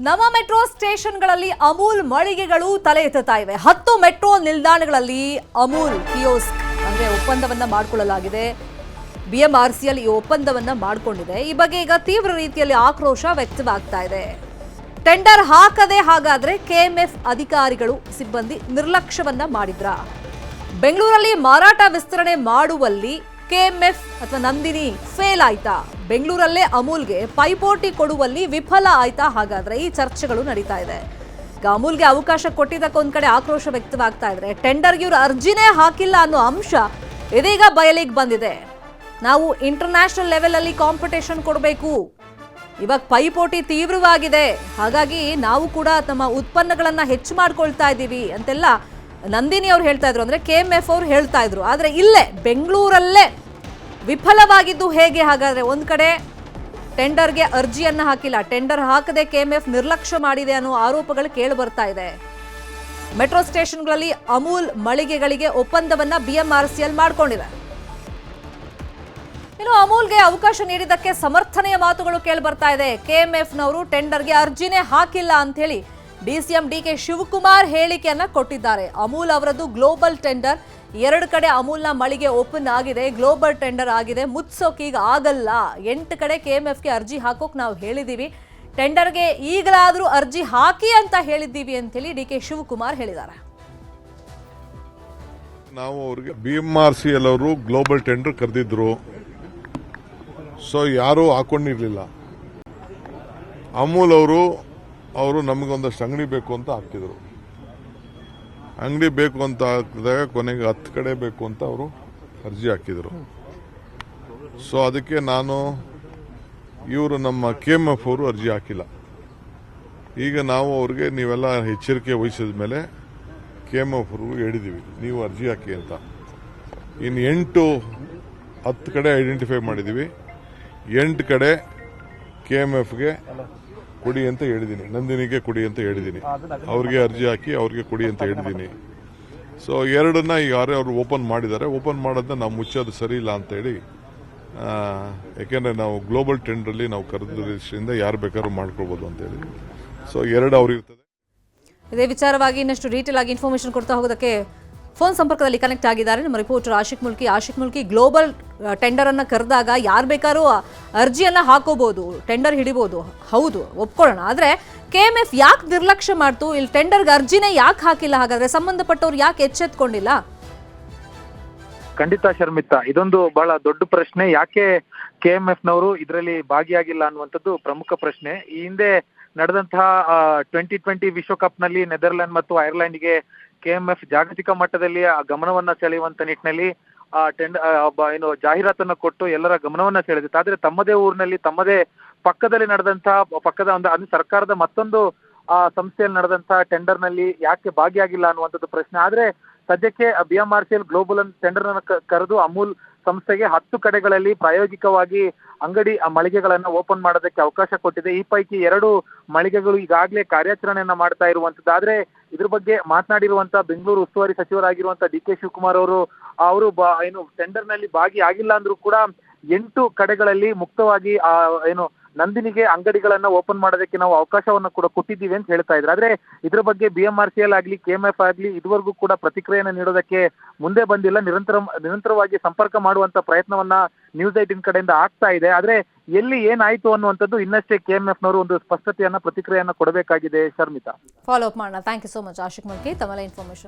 ನವ ಮೆಟ್ರೋ ಸ್ಟೇಷನ್ಗಳಲ್ಲಿ ಅಮೂಲ್ ಮಳಿಗೆಗಳು ತಲೆ ಎತ್ತುತ್ತಾ ಇವೆ. 10 ಮೆಟ್ರೋ ನಿಲ್ದಾಣಗಳಲ್ಲಿ ಅಮೂಲ್ ಕಿಯೋಸ್ಕ್ ಅಂದ್ರೆ ಒಪ್ಪಂದವನ್ನ ಮಾಡಿಕೊಳ್ಳಲಾಗಿದೆ. ಬಿಎಂಆರ್ಸಿಎಲ್ ಈ ಒಪ್ಪಂದವನ್ನ ಮಾಡಿಕೊಂಡಿದೆ. ಈ ಬಗ್ಗೆ ಈಗ ತೀವ್ರ ರೀತಿಯಲ್ಲಿ ಆಕ್ರೋಶ ವ್ಯಕ್ತವಾಗ್ತಾ ಇದೆ. ಟೆಂಡರ್ ಹಾಕದೆ ಹಾಗಾದ್ರೆ ಕೆಎಂಎಫ್ ಅಧಿಕಾರಿಗಳು ಸಿಬ್ಬಂದಿ ನಿರ್ಲಕ್ಷ್ಯವನ್ನ ಮಾಡಿದ್ರ? ಬೆಂಗಳೂರಲ್ಲಿ ಮಾರಾಟ ವಿಸ್ತರಣೆ ಮಾಡುವಲ್ಲಿ ಕೆಎಂಎಫ್ ಅಥವಾ ನಂದಿನಿ ಫೇಲ್ ಆಯ್ತಾ? ಬೆಂಗಳೂರಲ್ಲೇ ಅಮೂಲ್ಗೆ ಪೈಪೋಟಿ ಕೊಡುವಲ್ಲಿ ವಿಫಲ ಆಯ್ತಾ? ಹಾಗಾದ್ರೆ ಈ ಚರ್ಚೆಗಳು ನಡೀತಾ ಇದೆ. ಅಮೂಲ್ಗೆ ಅವಕಾಶ ಕೊಟ್ಟಿದ್ದಕ್ಕೆ ಒಂದ್ ಕಡೆ ಆಕ್ರೋಶ ವ್ಯಕ್ತವಾಗ್ತಾ ಇದ್ರೆ, ಟೆಂಡರ್ಗೆ ಇವರು ಅರ್ಜಿನೇ ಹಾಕಿಲ್ಲ ಅನ್ನೋ ಅಂಶ ಇದೀಗ ಬಯಲಿಗೆ ಬಂದಿದೆ. ನಾವು ಇಂಟರ್ನ್ಯಾಷನಲ್ ಲೆವೆಲ್ ಅಲ್ಲಿ ಕಾಂಪಿಟೇಷನ್ ಕೊಡಬೇಕು, ಇವಾಗ ಪೈಪೋಟಿ ತೀವ್ರವಾಗಿದೆ, ಹಾಗಾಗಿ ನಾವು ಕೂಡ ನಮ್ಮ ಉತ್ಪನ್ನಗಳನ್ನ ಹೆಚ್ಚು ಮಾಡ್ಕೊಳ್ತಾ ಇದ್ದೀವಿ ಅಂತೆಲ್ಲ ನಂದಿನಿ ಅವ್ರು ಹೇಳ್ತಾ ಇದ್ರು, ಅಂದ್ರೆ ಕೆಎಂಎಫ್ ಅವ್ರು ಹೇಳ್ತಾ ಇದ್ರು. ಆದ್ರೆ ಇಲ್ಲೇ ಬೆಂಗಳೂರಲ್ಲೇ ವಿಫಲವಾಗಿದ್ದು ಹೇಗೆ? ಹಾಗಾದ್ರೆ ಒಂದ್ ಕಡೆ ಟೆಂಡರ್ಗೆ ಅರ್ಜಿಯನ್ನ ಹಾಕಿಲ್ಲ, ಟೆಂಡರ್ ಹಾಕದೆ ಕೆಎಂಎಫ್ ನಿರ್ಲಕ್ಷ್ಯ ಮಾಡಿದೆ ಅನ್ನೋ ಆರೋಪಗಳು ಕೇಳಿ ಬರ್ತಾ ಇದೆ. ಮೆಟ್ರೋ ಸ್ಟೇಷನ್ಗಳಲ್ಲಿ ಅಮೂಲ್ ಮಳಿಗೆಗಳಿಗೆ ಒಪ್ಪಂದವನ್ನ ಬಿಎಂಆರ್ಸಿಎಲ್ ಮಾಡ್ಕೊಂಡಿದೆ. ಇನ್ನು ಅಮೂಲ್ಗೆ ಅವಕಾಶ ನೀಡಿದ್ದಕ್ಕೆ ಸಮರ್ಥನೆಯ ಮಾತುಗಳು ಕೇಳಿ ಬರ್ತಾ ಇದೆ. ಕೆಎಂಎಫ್ನವರು ಟೆಂಡರ್ಗೆ ಅರ್ಜಿನೇ ಹಾಕಿಲ್ಲ ಅಂತ ಹೇಳಿ ಡಿಸಿಎಂ ಡಿಕೆ ಶಿವಕುಮಾರ್ ಹೇಳಿಕೆಯನ್ನ ಕೊಟ್ಟಿದ್ದಾರೆ. ಅಮೂಲ್ ಅವರದ್ದು ಗ್ಲೋಬಲ್ ಟೆಂಡರ್, 2 ಕಡೆ ಅಮೂಲ್ನ ಮಳಿಗೆ ಓಪನ್ ಆಗಿದೆ, ಗ್ಲೋಬಲ್ ಟೆಂಡರ್ ಆಗಿದೆ, ಮುಚ್ಚೋಕ್ ಈಗ ಆಗಲ್ಲ. 8 ಕಡೆ ಕೆಎಂಎಫ್ಗೆ ಅರ್ಜಿ ಹಾಕೋಕ್ ನಾವು ಹೇಳಿದೀವಿ, ಟೆಂಡರ್ಗೆ ಈಗಲಾದ್ರೂ ಅರ್ಜಿ ಹಾಕಿ ಅಂತ ಹೇಳಿದ್ದೀವಿ ಅಂತ ಹೇಳಿ ಡಿಕೆ ಶಿವಕುಮಾರ್ ಹೇಳಿದ್ದಾರೆ. ನಾವು ಅವ್ರಿಗೆ ಬಿಎಂಆರ್ಸಿಎಲ್ ಅವರು ಗ್ಲೋಬಲ್ ಟೆಂಡರ್ ಕರೆದಿದ್ರು, ಸೊ ಯಾರೂ ಹಾಕೊಂಡಿರ್ಲಿಲ್ಲ. ಅಮೂಲ್ ಅವರು ನಮಗೊಂದಷ್ಟು ಅಂಗಡಿ ಬೇಕು ಅಂತ ಹಾಕಿದ್ರು. ಅಂಗಡಿ ಬೇಕು ಅಂತ ಹಾಕಿದಾಗ ಕೊನೆಗೆ 10 ಕಡೆ ಬೇಕು ಅಂತ ಅವರು ಅರ್ಜಿ ಹಾಕಿದ್ರು. ಸೊ ಅದಕ್ಕೆ ಇವರು ನಮ್ಮ ಕೆಎಂಎಫ್ ಅವರು ಅರ್ಜಿ ಹಾಕಿಲ್ಲ. ಈಗ ನಾವು ಅವ್ರಿಗೆ ನೀವೆಲ್ಲ ಎಚ್ಚರಿಕೆ ವಹಿಸಿದ ಮೇಲೆ ಕೆಎಂಎಫ್ ಅವ್ರಿಗೂ ಹೇಳಿದ್ದೀವಿ, ನೀವು ಅರ್ಜಿ ಹಾಕಿ ಅಂತ. ಇನ್ನು 10 ಕಡೆ ಐಡೆಂಟಿಫೈ ಮಾಡಿದ್ದೀವಿ. 8 ಕಡೆ ಕೆಎಂಎಫ್ಗೆ ಕೊಡಿ ಅಂತ ಹೇಳಿದ್ದೀನಿ, ನಂದಿನಿಗೆ ಕೊಡಿ ಅಂತ ಹೇಳಿದ್ದೀನಿ, ಅವ್ರಿಗೆ ಅರ್ಜಿ ಹಾಕಿ ಅವ್ರಿಗೆ ಕೊಡಿ ಅಂತ ಹೇಳಿದ್ದೀನಿ. ಸೊ 2ನ್ನ ಈಗ ಅವರು ಓಪನ್ ಮಾಡಿದ್ದಾರೆ. ಓಪನ್ ಮಾಡೋದನ್ನ ನಾವು ಮುಚ್ಚೋದು ಸರಿ ಇಲ್ಲ ಅಂತ ಹೇಳಿ, ಯಾಕೆಂದ್ರೆ ನಾವು ಗ್ಲೋಬಲ್ ಟೆಂಡರ್ಲಿ ನಾವು ಕರೆದ್ರಿಂದ ಯಾರು ಬೇಕಾದ್ರೂ ಮಾಡ್ಕೊಳ್ಬೋದು ಅಂತ ಹೇಳಿ. ಸೊ 2 ಅವ್ರಿರ್ತದೆ. ಇದೇ ವಿಚಾರವಾಗಿ ಇನ್ನಷ್ಟು ಡೀಟೇಲ್ ಆಗಿ ಇನ್ಫಾರ್ಮೇಶನ್ ಕೊಡ್ತಾ ಹೋಗೋದಕ್ಕೆ ಫೋನ್ ಸಂಪರ್ಕದಲ್ಲಿ ಕನೆಕ್ಟ್ ಆಗಿದ್ದಾರೆ ನಮ್ಮ reporter Ashiq Mulki. Global tender ಅನ್ನ ಕರೆದಾಗ ಯಾರು ಬೇಕಾದ್ರೂ ಅರ್ಜಿಯನ್ನ ಹಾಕೋಬಹುದು, ಟೆಂಡರ್ ಹಿಡಿಬಹುದು, ಹೌದು ಒಪ್ಕೊಳ್ಳೋಣ. ಆದ್ರೆ ಕೆಎಂಎಫ್ ಯಾಕೆ ನಿರ್ಲಕ್ಷ್ಯ ಮಾಡ್ತು? ಇಲ್ಲಿ ಟೆಂಡರ್ಗೆ ಅರ್ಜಿನೇ ಯಾಕೆ ಹಾಕಿಲ್ಲ? ಹಾಗಾದ್ರೆ ಸಂಬಂಧಪಟ್ಟವ್ರು ಯಾಕೆ ಎಚ್ಚೆತ್ಕೊಂಡಿಲ್ಲ? ಖಂಡಿತ ಶರ್ಮಿತಾ, ಇದೊಂದು ಬಹಳ ದೊಡ್ಡ ಪ್ರಶ್ನೆ. ಯಾಕೆ ಕೆಎಂಎಫ್ನವರು ಇದರಲ್ಲಿ ಭಾಗಿಯಾಗಿಲ್ಲ ಅನ್ನುವಂಥದ್ದು ಪ್ರಮುಖ ಪ್ರಶ್ನೆ. ಈ ಹಿಂದೆ ನಡೆದಂತಹ 2020 ವಿಶ್ವಕಪ್ ನಲ್ಲಿ ನೆದರ್ಲ್ಯಾಂಡ್ ಮತ್ತು ಐರ್ಲೆಂಡ್ಗೆ ಕೆಎಂಎಫ್ ಜಾಗತಿಕ ಮಟ್ಟದಲ್ಲಿ ಗಮನವನ್ನ ಸೆಳೆಯುವಂತ ನಿಟ್ಟಿನಲ್ಲಿ ಜಾಹೀರಾತನ್ನ ಕೊಟ್ಟು ಎಲ್ಲರ ಗಮನವನ್ನ ಸೆಳೆದಿತ್ತು. ಆದ್ರೆ ತಮ್ಮದೇ ಊರಿನಲ್ಲಿ ತಮ್ಮದೇ ಪಕ್ಕದಲ್ಲಿ ನಡೆದಂತಹ ಸರ್ಕಾರದ ಮತ್ತೊಂದು ಸಂಸ್ಥೆಯಲ್ಲಿ ನಡೆದಂತಹ ಟೆಂಡರ್ ನಲ್ಲಿ ಯಾಕೆ ಭಾಗಿಯಾಗಿಲ್ಲ ಅನ್ನುವಂಥದ್ದು ಪ್ರಶ್ನೆ. ಆದ್ರೆ ಸದ್ಯಕ್ಕೆ ಬಿಎಂಆರ್ಸಿಎಲ್ ಗ್ಲೋಬಲ್ ಟೆಂಡರ್ ಅನ್ನು ಕರೆದು ಅಮೂಲ್ ಸಂಸ್ಥೆಗೆ 10 ಕಡೆಗಳಲ್ಲಿ ಪ್ರಾಯೋಗಿಕವಾಗಿ ಮಳಿಗೆಗಳನ್ನ ಓಪನ್ ಮಾಡೋದಕ್ಕೆ ಅವಕಾಶ ಕೊಟ್ಟಿದೆ. ಈ ಪೈಕಿ 2 ಮಳಿಗೆಗಳು ಈಗಾಗಲೇ ಕಾರ್ಯಾಚರಣೆಯನ್ನ ಮಾಡ್ತಾ ಇರುವಂತದ್ದು. ಆದ್ರೆ ಇದ್ರ ಬಗ್ಗೆ ಮಾತನಾಡಿರುವಂತ ಬೆಂಗಳೂರು ಉಸ್ತುವಾರಿ ಸಚಿವರಾಗಿರುವಂತ ಡಿಕೆ ಶಿವಕುಮಾರ್ ಅವರು ಟೆಂಡರ್ ನಲ್ಲಿ ಭಾಗಿಯಾಗಿಲ್ಲ ಅಂದ್ರೂ ಕೂಡ 8 ಕಡೆಗಳಲ್ಲಿ ಮುಕ್ತವಾಗಿ ನಂದಿನಿಗೆ ಅಂಗಡಿಗಳನ್ನ ಓಪನ್ ಮಾಡೋದಕ್ಕೆ ನಾವು ಅವಕಾಶವನ್ನ ಕೂಡ ಕೊಟ್ಟಿದ್ದೀವಿ ಅಂತ ಹೇಳ್ತಾ ಇದ್ರು. ಆದ್ರೆ ಇದ್ರ ಬಗ್ಗೆ ಬಿಎಂಆರ್ಸಿಎಲ್ ಆಗ್ಲಿ ಕೆಎಂಎಫ್ ಆಗ್ಲಿ ಇದುವರೆಗೂ ಕೂಡ ಪ್ರತಿಕ್ರಿಯೆಯನ್ನು ನೀಡೋದಕ್ಕೆ ಮುಂದೆ ಬಂದಿಲ್ಲ. ನಿರಂತರವಾಗಿ ಸಂಪರ್ಕ ಮಾಡುವಂತ ಪ್ರಯತ್ನವನ್ನ ನ್ಯೂಸ್ 18 ಕಡೆಯಿಂದ ಆಗ್ತಾ ಇದೆ. ಆದ್ರೆ ಎಲ್ಲಿ ಏನಾಯ್ತು ಅನ್ನುವಂಥದ್ದು ಇನ್ನಷ್ಟೇ ಕೆಎಂಎಫ್ನವರು ಒಂದು ಪ್ರತಿಕ್ರಿಯೆಯನ್ನ ಕೊಡಬೇಕಾಗಿದೆ. ಶರ್ಮಿತಾ, ಫಾಲೋ ಅಪ್ ಮಾಡೋಣ. Thank you so much Ashik Mulki, ತಮ್ಮೆಲ್ಲ ಇನ್ಫಾರ್ಮೇಶನ್